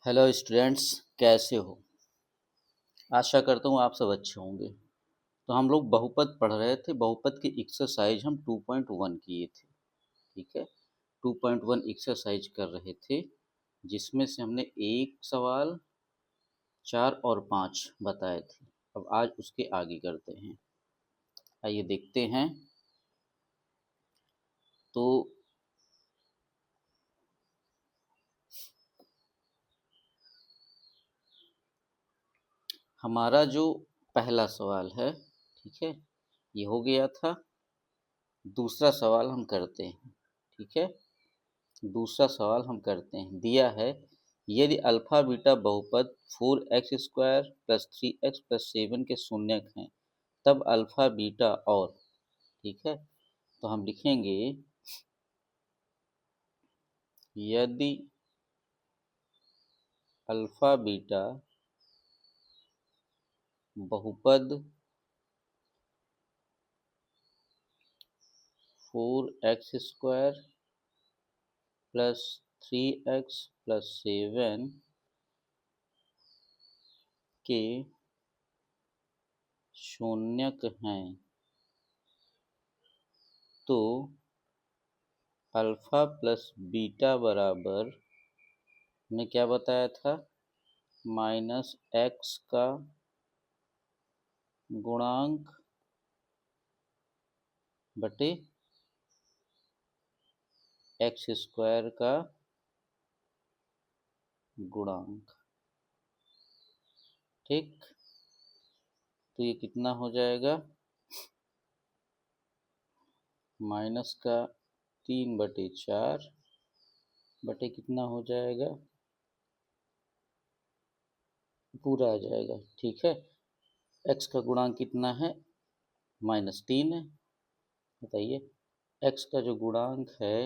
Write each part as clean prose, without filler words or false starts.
Hello students, कैसे हो? आशा करता हूँ आप सब अच्छे होंगे। तो हम लोग बहुपद पढ़ रहे थे। बहुपद की एक्सरसाइज हम 2.1 किए थे। ठीक है, 2.1 एक्सरसाइज कर रहे थे, जिसमें से हमने एक सवाल, 4 और 5 बताए थे। अब आज उसके आगे करते हैं। आइए देखते हैं। तो हमारा जो पहला सवाल है, ठीक है, ये हो गया था। दूसरा सवाल हम करते हैं। ठीक है, दूसरा सवाल हम करते हैं। दिया है, यदि अल्फा बीटा बहुपद 4x² प्लस 3x प्लस 7 के शून्यक हैं, तब अल्फा बीटा और, ठीक है, तो हम लिखेंगे यदि अल्फा बीटा बहुपद 4x² प्लस 3x प्लस 7 के शून्यक हैं, तो अल्फा प्लस बीटा बराबर, ने क्या बताया था, -x का गुणांक बटे x² का गुणांक। ठीक, तो ये कितना हो जाएगा, माइनस का 3/4 बटे कितना हो जाएगा, पूरा आ जाएगा। ठीक है, x का गुणांक कितना है, -3 है। बताइए, x का जो गुणांक है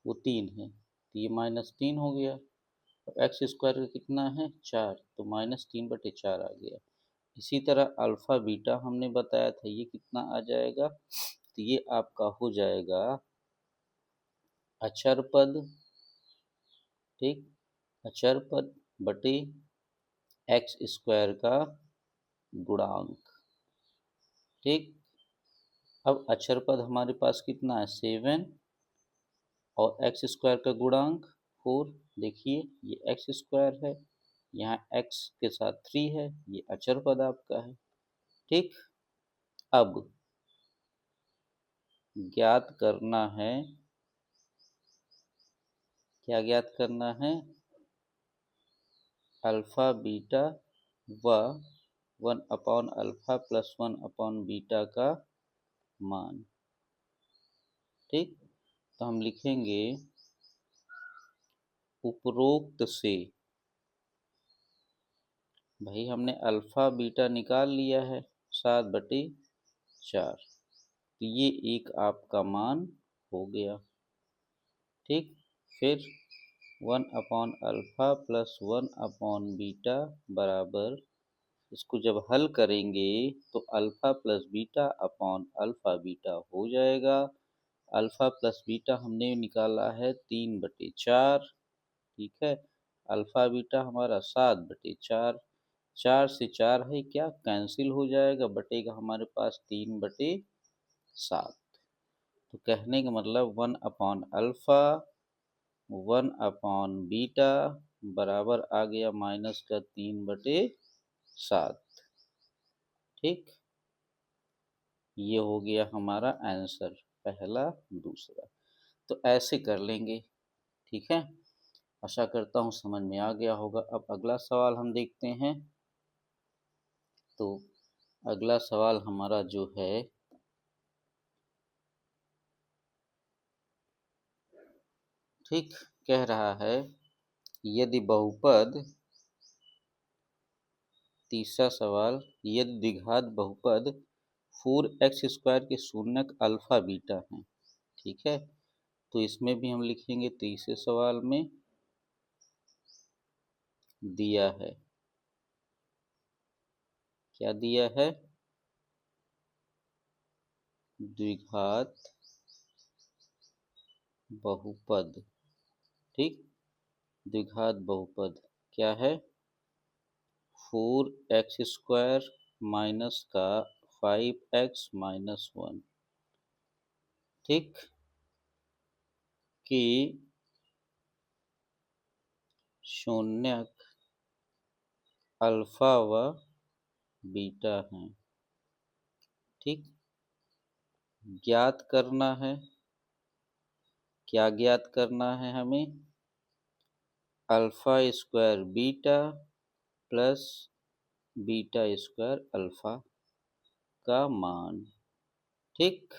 वो 3 है, तो ये -3 हो गया। और x² का कितना है, 4, तो -3/4 आ गया। इसी तरह अल्फा बीटा हमने बताया था, ये कितना आ जाएगा, तो ये आपका हो जाएगा अचर पद। ठीक, अचर पद बटे x² का गुणांक। ठीक, अब अचर पद हमारे पास कितना है, 7, और x² का गुणांक 4। देखिए, ये x² है, यहाँ x के साथ 3 है, ये अचर पद आपका है। ठीक, अब ज्ञात करना है, क्या ज्ञात करना है, अल्फा बीटा व 1/अल्फा प्लस 1/बीटा का मान। ठीक, तो हम लिखेंगे उपरोक्त से, भाई हमने अल्फा बीटा निकाल लिया है 7/4, तो ये एक आपका मान हो गया। ठीक, फिर 1/अल्फा प्लस 1/बीटा बराबर, इसको जब हल करेंगे तो alpha plus beta upon alpha beta हो जाएगा। अल्फा प्लस बीटा हमने निकाला है 3/4। ठीक है, अल्फा बीटा हमारा 7/4, 4 से 4 है क्या, कैंसिल हो जाएगा, बटेगा हमारे पास 3/7। तो कहने का मतलब 1/अल्फा 1/बीटा बराबर आ गया माइनस का 3/7। ठीक, ये हो गया हमारा आंसर, पहला दूसरा। तो ऐसे कर लेंगे। ठीक है, आशा करता हूँ समझ में आ गया होगा। अब अगला सवाल हम देखते हैं। तो अगला सवाल हमारा जो है, ठीक, कह रहा है, यदि बहुपद, तीसरा सवाल, यदि द्विघात बहुपद 4x² के शून्यक अल्फा बीटा हैं। ठीक है, तो इसमें भी हम लिखेंगे, तीसरे सवाल में दिया है, क्या दिया है, द्विघात बहुपद। ठीक, द्विघात बहुपद, क्या है 4x² माइनस का 5x-1, ठीक, कि शून्यक अल्फा व बीटा हैं। ठीक, ज्ञात करना है, क्या ज्ञात करना है हमें, alpha square beta plus beta square alpha का मान। ठीक,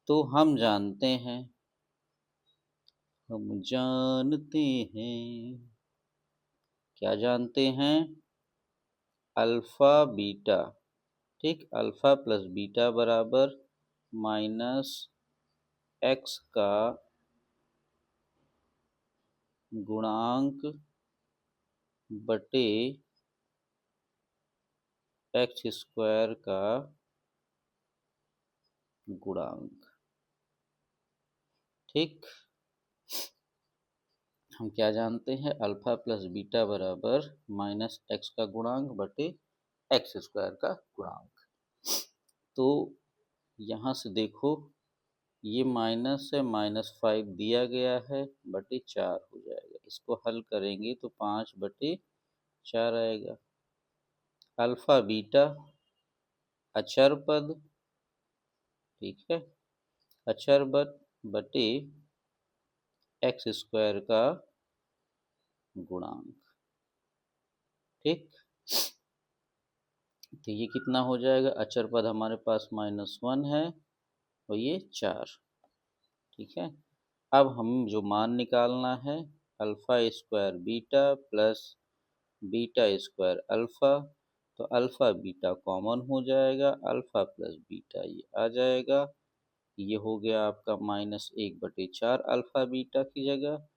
तो हम जानते हैं, क्या जानते हैं, अल्फा बीटा। ठीक, अल्फा प्लस बीटा बराबर माइनस एक्स का गुणांक बटे एक्स स्क्वायर का गुणांक। ठीक, हम क्या जानते हैं, अल्फा प्लस बीटा बराबर माइनस एक्स का गुणांक बटे एक्स स्क्वायर का गुणांक। तो यहाँ से देखो, ये माइनस है, -5 दिया गया है, बटे 4 हो जाएगा। इसको हल करेंगे तो 5/4 आएगा। अल्फा बीटा अचर पद, ठीक है, अचर पद बटे एक्स स्क्वायर का गुणांक। ठीक, तो ये कितना हो जाएगा, अचर पद हमारे पास -1 है और ये 4। ठीक है, अब हम जो मान निकालना है, alpha square beta plus beta square alpha, तो अल्फा बीटा कॉमन हो जाएगा, अल्फा प्लस बीटा ये आ जाएगा, ये हो गया आपका -1/4 अल्फा बीटा की जगह,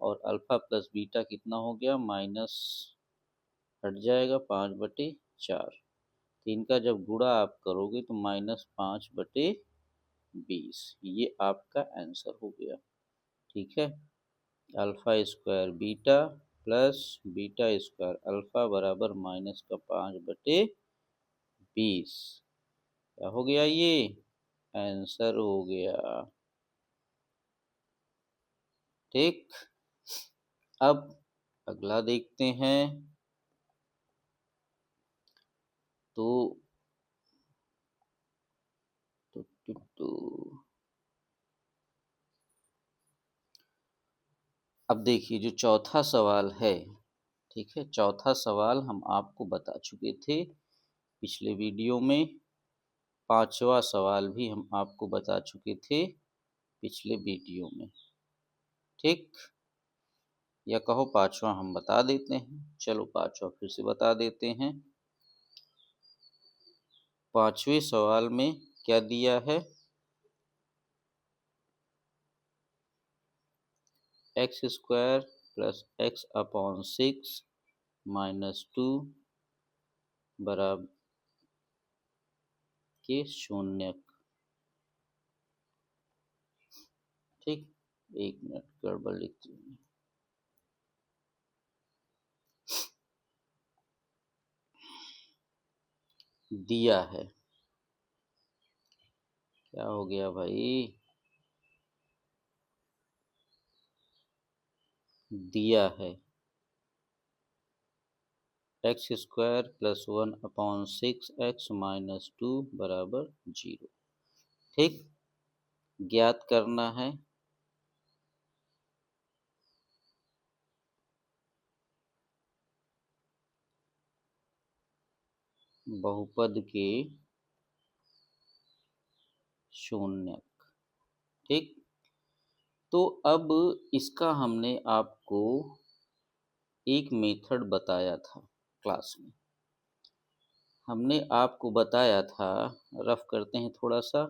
और अल्फा प्लस बीटा कितना हो गया, माइनस हट जाएगा 5/4। तो इनका जब गुणा आप करोगे तो -5/20, ये आपका आंसर हो गया। ठीक है, alpha square beta plus beta square alpha बराबर माइनस का 5/20, क्या हो गया, ये आंसर हो गया। ठीक, अब अगला देखते हैं। तो तो, तो, तो अब देखिए जो चौथा सवाल है, ठीक है, चौथा सवाल हम आपको बता चुके थे पिछले वीडियो में, पांचवा सवाल भी हम आपको बता चुके थे पिछले वीडियो में। ठीक, या कहो पांचवा हम बता देते हैं, चलो पांचवा फिर से बता देते हैं। पांचवें सवाल में क्या दिया है, x² प्लस x/6 -2 बराबर के शून्यक। ठीक, एक मिनट गड़बड़ लिखती हूँ। दिया है, क्या हो गया भाई, दिया है x² प्लस 1/6x -2 बराबर 0। ठीक, ज्ञात करना है बहुपद के शून्यक। ठीक, तो अब इसका हमने आपको एक मेथड बताया था क्लास में। हमने आपको बताया था, रफ करते हैं थोड़ा सा,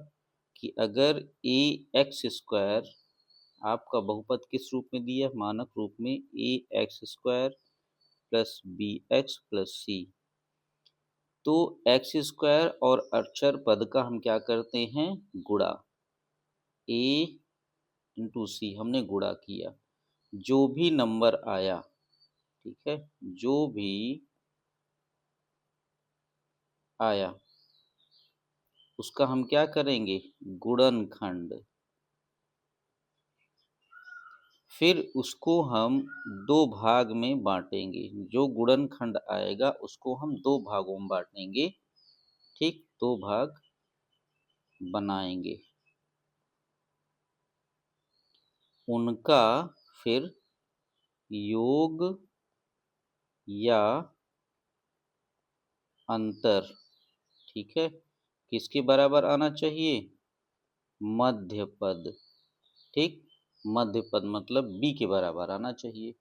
कि अगर ax² आपका बहुपद किस रूप में दिया, मानक रूप में ax² plus bx plus c, तो x² और अचर पद का हम क्या करते हैं, गुणा, a इंटू सी हमने गुणा किया, जो भी नंबर आया, ठीक है, जो भी आया उसका हम क्या करेंगे, गुणनखंड। फिर उसको हम दो भाग में बांटेंगे, जो गुणनखंड आएगा उसको हम दो भागों में बांटेंगे, ठीक, दो भाग बनाएंगे, उनका फिर योग या अंतर, ठीक है, किसके बराबर आना चाहिए, मध्य पद, ठीक, मध्य पद मतलब b के बराबर आना चाहिए।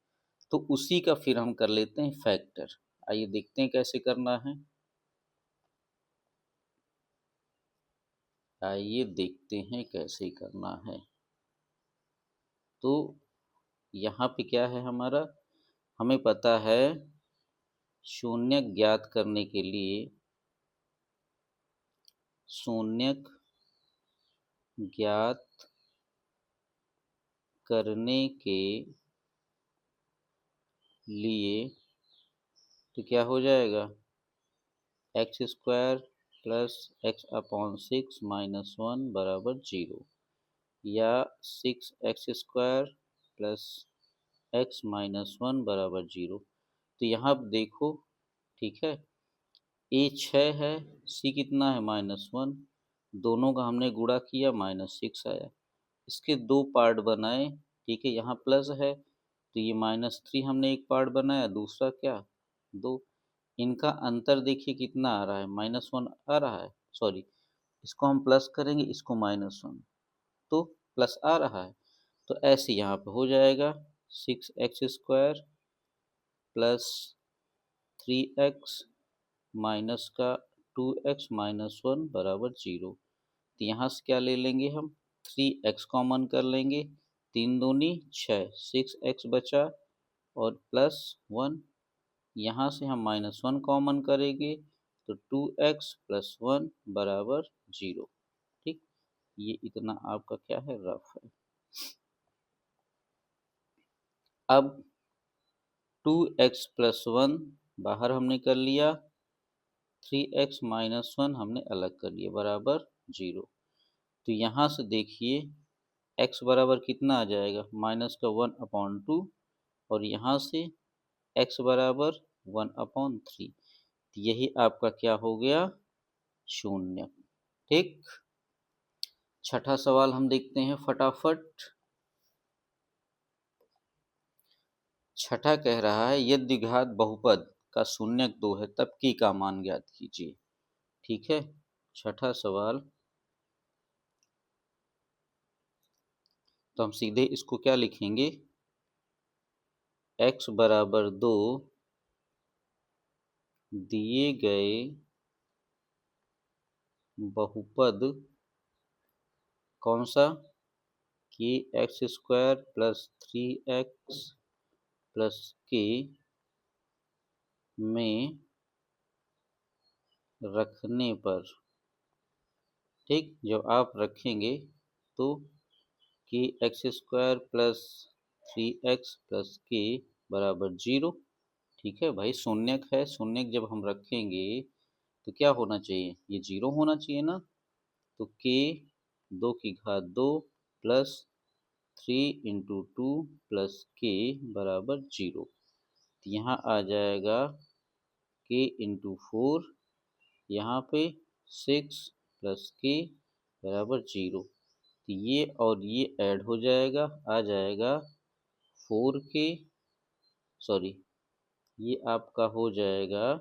तो उसी का फिर हम कर लेते हैं फैक्टर। आइए देखते हैं कैसे करना है, आइए देखते हैं कैसे करना है। तो यहाँ पे क्या है हमारा, हमें पता है शून्यक ज्ञात करने के लिए, शून्यक ज्ञात करने के लिए तो क्या हो जाएगा, x square plus x upon six minus one बराबर जीरो, या six x square plus x minus one बराबर जीरो। तो यहाँ देखो, ठीक है, ए 6 है, सी कितना है माइनस वन, दोनों का हमने गुणा किया माइनस सिक्स आया, इसके दो पार्ट बनाए, ठीक है, यहाँ प्लस है तो ये माइनस थ्री हमने एक पार्ट बनाया, दूसरा क्या, दो, इनका अंतर देखिए कितना आ रहा है, माइनस वन आ रहा है, सॉरी, इसको हम प्लस करेंगे, इसको माइनस वन, तो प्लस आ रहा है। तो ऐसे यहाँ पे हो जाएगा six x square plus three x minus का टू एक्स माइनस वन बराबर जीरो। तो यहाँ से क्या ले लेंगे हम, थ्री एक्स कॉमन कर लेंगे, तीन दूनी छः, सिक्स एक्स बचा और प्लस वन, यहाँ से हम माइनस वन कॉमन करेंगे तो टू एक्स प्लस वन बराबर जीरो, ठीक, ये इतना आपका क्या है, रफ है। अब टू एक्स प्लस वन बाहर हमने कर लिया, थ्री एक्स माइनस वन हमने अलग कर लिया बराबर जीरो। तो यहाँ से देखिए x बराबर कितना आ जाएगा, माइनस का वन अपॉन टू, और यहाँ से x बराबर वन अपॉन थ्री, यही आपका क्या हो गया, शून्य, ठीक। छठा सवाल हम देखते हैं फटाफट। छठा कह रहा है यदि घात बहुपद का शून्यक दो है तब की का मान ज्ञात कीजिए, ठीक है। छठा सवाल, तो हम सीधे इसको क्या लिखेंगे, x बराबर दो दिए गए बहुपद कौन सा, कि x square plus three x plus के में रखने पर, ठीक, जब आप रखेंगे तो कि x square plus three x plus के बराबर जीरो, ठीक है भाई, शून्यक है, शून्यक जब हम रखेंगे तो क्या होना चाहिए, ये जीरो होना चाहिए ना। तो के दो की घात दो plus three into two plus के बराबर जीरो, यहाँ आ जाएगा के इंटू फोर, यहाँ पे सिक्स प्लस के बराबर जीरो, तो ये और ये ऐड हो जाएगा, आ जाएगा फोर के, सॉरी, ये आपका हो जाएगा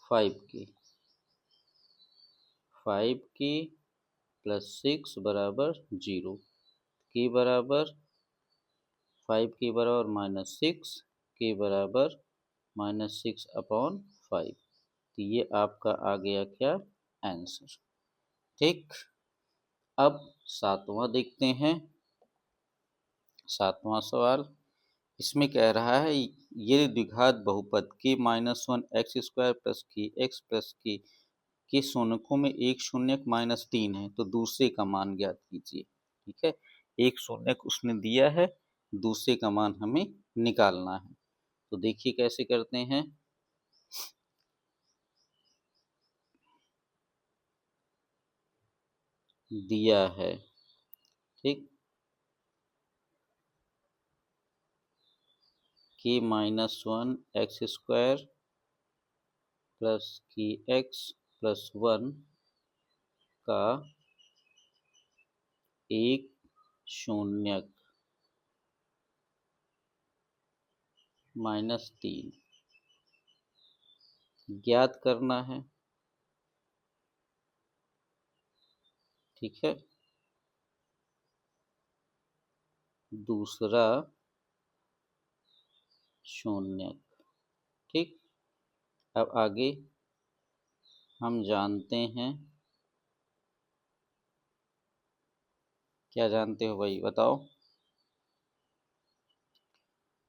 फाइव के, फाइव के प्लस सिक्स बराबर जीरो, के बराबर फाइव के बराबर माइनस सिक्स, के बराबर माइनस सिक्स अपॉन फाइव, तो ये आपका आ गया क्या, आंसर, ठीक। अब सातवां देखते हैं। सातवां सवाल, इसमें कह रहा है ये द्विघात बहुपद के minus one x square plus के एक्स प्लस के शून्यकों में एक शून्यक माइनस तीन है तो दूसरे का मान ज्ञात कीजिए, ठीक है। एक शून्य उसने दिया है, दूसरे का मान हमें निकालना है। तो देखिए कैसे करते हैं। दिया है, ठीक, k-1 एक्स स्क्वायर प्लस की एक्स प्लस 1 का एक शून्यक -3 ज्ञात करना है। ठीक है, दूसरा शून्यक। ठीक, अब आगे हम जानते हैं, क्या जानते हो भाई बताओ।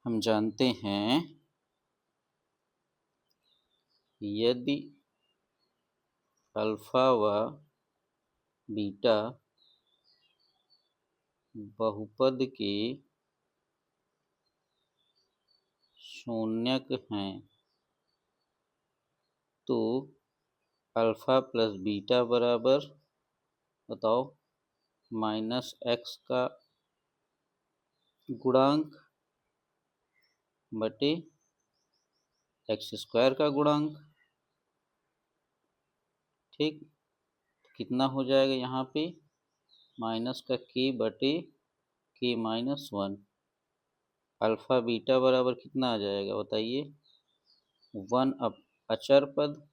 हम जानते हैं यदि अल्फा व बीटा बहुपद के शून्यक हैं तो अल्फा प्लस बीटा बराबर, बताओ, -x का गुणांक बटे एक्स स्क्वायर का गुणांक। ठीक, कितना हो जाएगा यहाँ पे, माइनस का k बटे k-1। अल्फा बीटा बराबर कितना आ जाएगा बताइए, 1 अचर पद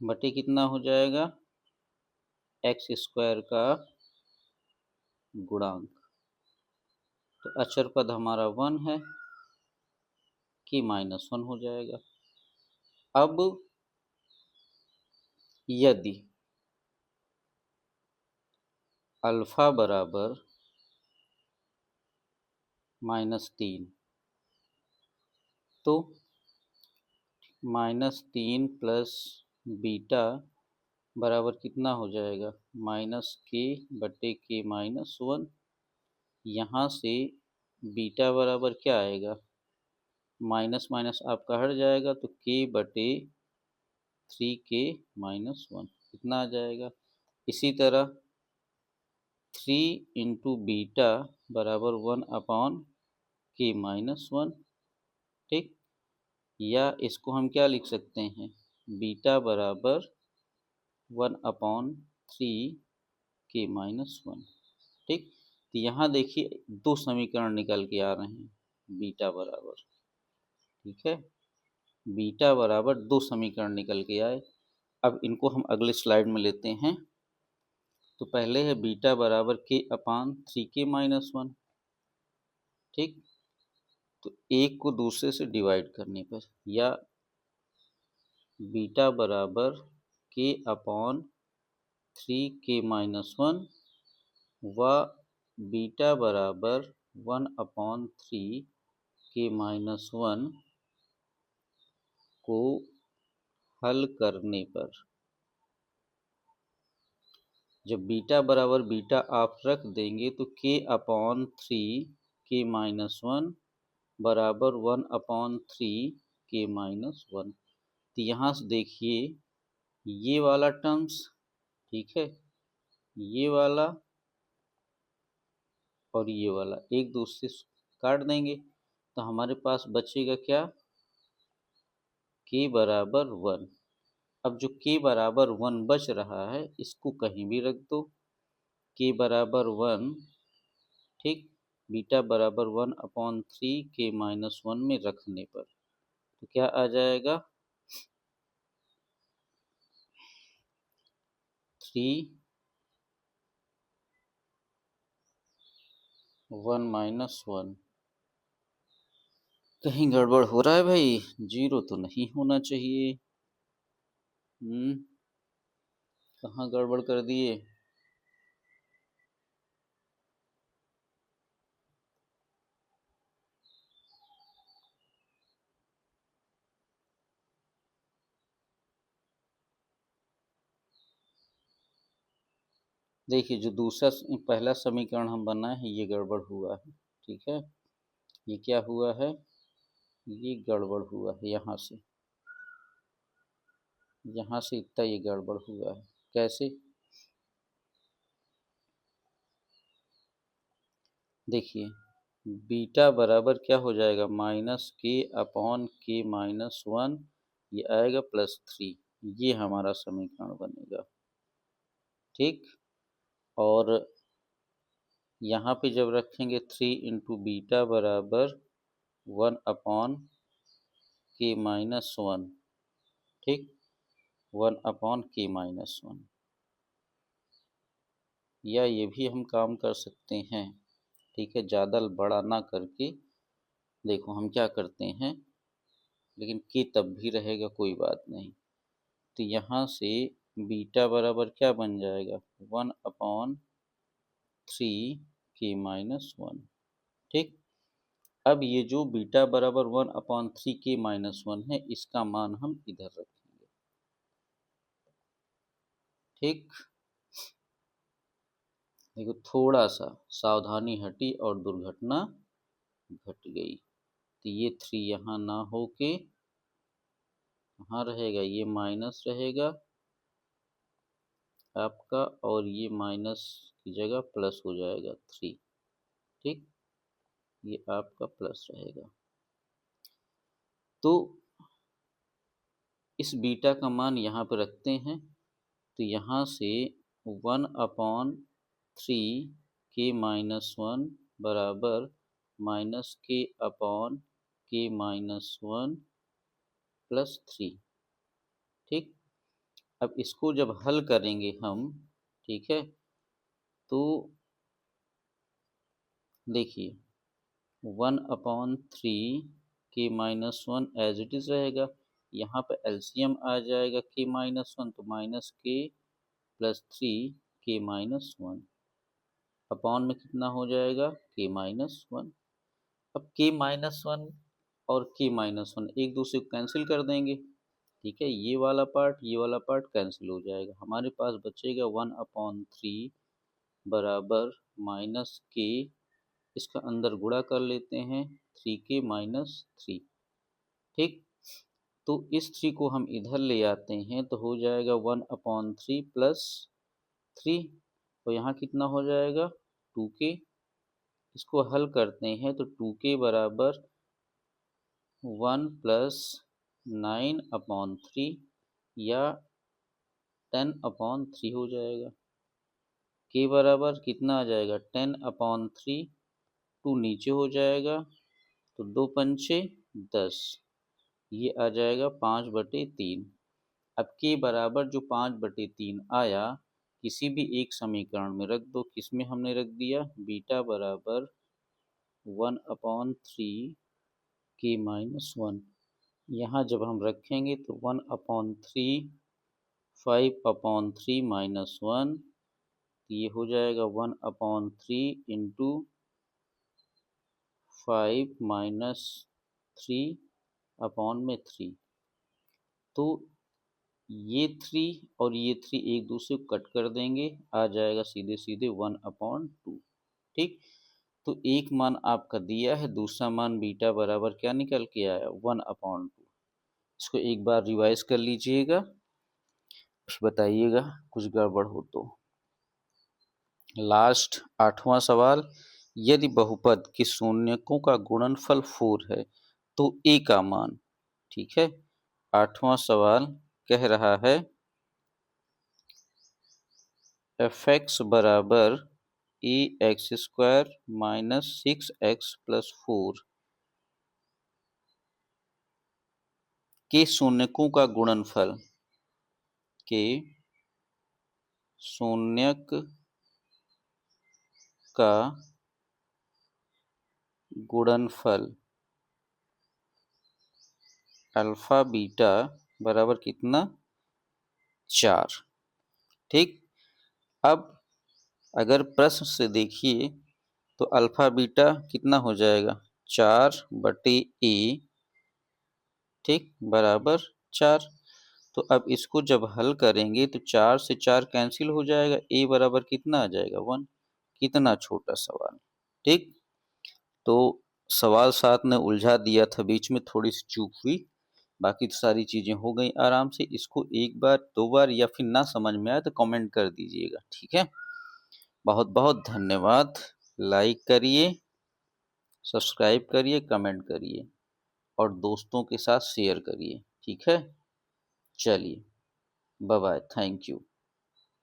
बटे कितना हो जाएगा, एक्स स्क्वायर का गुणांक। तो अचर पद हमारा 1 है, k-1 हो जाएगा। अब यदि अल्फा बराबर -3 तो -3 प्लस बीटा बराबर कितना हो जाएगा, -k बटे k-1। यहाँ से बीटा बराबर क्या आएगा, माइनस माइनस आपका हट जाएगा तो k बटे 3k-1 कितना आ जाएगा। इसी तरह 3 इंटू बीटा बराबर 1/k-1। ठीक, या इसको हम क्या लिख सकते हैं, बीटा बराबर 1/3k-1। ठीक, तो यहाँ देखिए दो समीकरण निकल के आ रहे हैं, बीटा बराबर, ठीक है, बीटा बराबर दो समीकरण निकल के आए। अब इनको हम अगले स्लाइड में लेते हैं। तो पहले है बीटा बराबर k/3k-1। ठीक, तो एक को दूसरे से डिवाइड करने पर, या बीटा बराबर k/3k-1 व बीटा बराबर 1/3k-1 को हल करने पर, जब बीटा बराबर बीटा आप रख देंगे तो k/3k-1 बराबर 1/3k-1। तो यहाँ से देखिए ये वाला टर्म्स, ठीक है, ये वाला और ये वाला एक दूसरे से काट देंगे तो हमारे पास बचेगा क्या, k बराबर 1। अब जो k बराबर 1 बच रहा है इसको कहीं भी रख दो, k बराबर 1, ठीक, बीटा बराबर 1/3k-1 में रखने पर तो क्या आ जाएगा, 3 1 - 1। कहीं गड़बड़ हो रहा है भाई, 0 तो नहीं होना चाहिए। कहाँ गड़बड़ कर दिए। देखिए जो दूसरा पहला समीकरण हम बनाए हैं ये गड़बड़ हुआ है, ठीक है। ये क्या हुआ है, ये गड़बड़ हुआ है, यहाँ से इतना ये गड़बड़ हुआ है। कैसे, देखिए बीटा बराबर क्या हो जाएगा, माइनस के अपॉन के माइनस वन, ये आएगा +3, ये हमारा समीकरण बनेगा, ठीक। और यहाँ पे जब रखेंगे 3 इंटू बीटा बराबर 1/k-1, ठीक, 1/k-1, या ये भी हम काम कर सकते हैं, ठीक है, ज़्यादा बड़ा ना करके। देखो हम क्या करते हैं, लेकिन के तब भी रहेगा, कोई बात नहीं। तो यहाँ से बीटा बराबर क्या बन जाएगा, 1/3k-1, ठीक। अब ये जो बीटा बराबर 1/3k-1 है, इसका मान हम इधर रखेंगे, ठीक। देखो थोड़ा सा सावधानी हटी और दुर्घटना घट गई। तो ये 3 यहाँ ना होके कहाँ रहेगा, ये माइनस रहेगा आपका, और ये माइनस की जगह प्लस हो जाएगा 3, ठीक, ये आपका प्लस रहेगा। तो इस बीटा का मान यहाँ पर रखते हैं, तो यहाँ से 1/3k-1 बराबर -k/k-1 +3, ठीक। अब इसको जब हल करेंगे हम, ठीक है, तो देखिए 1/3k-1 एज इट इज रहेगा, यहाँ पे एलसीएम आ जाएगा k-1, तो -k+3k-1 अपॉन में कितना हो जाएगा, k-1। अब k-1 और k-1 एक दूसरे को कैंसिल कर देंगे, ठीक है, ये वाला पार्ट कैंसिल हो जाएगा, हमारे पास बचेगा 1/3 बराबर -k, इसका अंदर गुणा कर लेते हैं 3k-3, ठीक। तो इस 3 को हम इधर ले आते हैं तो हो जाएगा 1/3 + 3, तो यहाँ कितना हो जाएगा 2k। इसको हल करते हैं तो 2k बराबर 1 + 9/3 या 10/3 हो जाएगा। k बराबर कितना आ जाएगा 10/3, 2 नीचे हो जाएगा, तो 2 पंचे 10, ये आ जाएगा 5/3। अब k बराबर जो 5/3 आया, किसी भी एक समीकरण में रख दो, किसमें हमने रख दिया, बीटा बराबर 1/3k-1, यहाँ जब हम रखेंगे तो 1/3 5/3 -1, ये हो जाएगा 1/3 इंटू 5 - 3 अपॉन में 3। तो ये 3 और ये 3 एक दूसरे को कट कर देंगे, आ जाएगा सीधे सीधे 1/2, ठीक। तो एक मान आपका दिया है, दूसरा मान बीटा बराबर क्या निकल के आया 1/2। इसको एक बार रिवाइज कर लीजिएगा, बताइएगा कुछ गड़बड़ हो तो। लास्ट 8वां सवाल, यदि बहुपद के शून्यकों का गुणनफल 4 है तो a का मान, ठीक है। 8वां सवाल कह रहा है fx बराबर ax² - 6x + 4 के शून्यकों का गुणनफल, के शून्यक का गुणनफल अल्फा बीटा बराबर कितना 4, ठीक। अब अगर प्रश्न से देखिए तो अल्फा बीटा कितना हो जाएगा 4/a, ठीक, बराबर 4। तो अब इसको जब हल करेंगे तो 4 से 4 कैंसिल हो जाएगा, a बराबर कितना आ जाएगा 1। कितना छोटा सवाल, ठीक। तो सवाल साथ ने उलझा दिया था, बीच में थोड़ी सी चूक हुई, बाकी तो सारी चीजें हो गई आराम से। इसको एक बार, दो बार या फिर ना समझ में आए तो कमेंट कर दीजिएगा, ठीक है। बहुत बहुत धन्यवाद। लाइक करिए, सब्सक्राइब करिए, कमेंट करिए और दोस्तों के साथ शेयर करिए, ठीक है। चलिए, बाय बाय, थैंक यू।